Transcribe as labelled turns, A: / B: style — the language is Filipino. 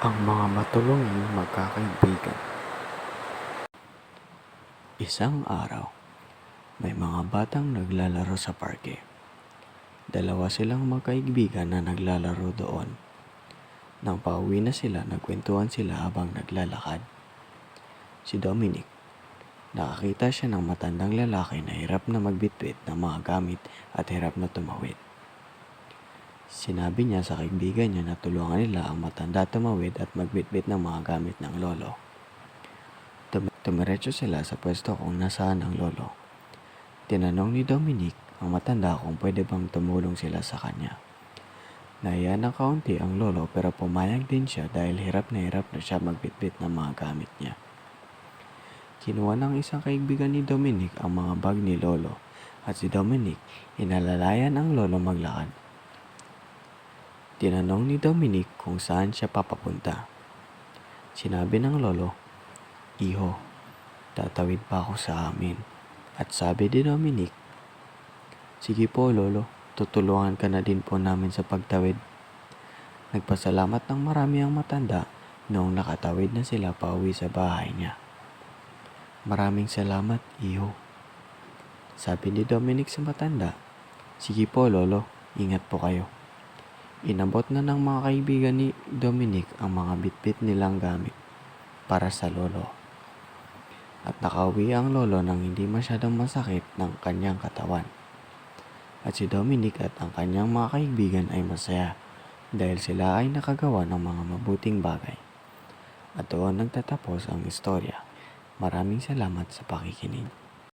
A: Ang mga matulunging magkakaibigan. Isang araw, may mga batang naglalaro sa parke. Dalawa silang magkaibigan na naglalaro doon. Nang pauwi na sila, nagkwentuhan sila habang naglalakad. Si Dominic, nakakita siya ng matandang lalaki na hirap na magbitbit ng mga gamit at hirap na tumawid. Sinabi niya sa kaibigan niya na tulungan nila ang matanda tumawid at magbitbit ng mga gamit ng lolo. Tumiretso sila sa pwesto kung nasaan ang lolo. Tinanong ni Dominic ang matanda kung pwede bang tumulong sila sa kanya. Nahiya ng kaunti ang lolo pero pumayag din siya dahil hirap na siya magbitbit ng mga gamit niya. Kinuha ng isang kaibigan ni Dominic ang mga bag ni lolo at si Dominic inalalayan ang lolo maglakad. Tinanong ni Dominic kung saan siya papapunta. Sinabi ng lolo, "Iho, tatawid pa ako sa amin." At sabi ni Dominic, "Sige po lolo, tutulungan ka na din po namin sa pagtawid." Nagpasalamat ng marami ang matanda noong nakatawid na sila pauwi sa bahay niya. "Maraming salamat, iho." Sabi ni Dominic sa matanda, "Sige po lolo, ingat po kayo." Inabot na ng mga kaibigan ni Dominic ang mga bitbit nilang gamit para sa lolo. At nakauwi ang lolo nang hindi masyadong masakit ng kanyang katawan. At si Dominic at ang kanyang mga kaibigan ay masaya dahil sila ay nakagawa ng mga mabuting bagay. At doon nagtatapos ang istorya. Maraming salamat sa pakikinig.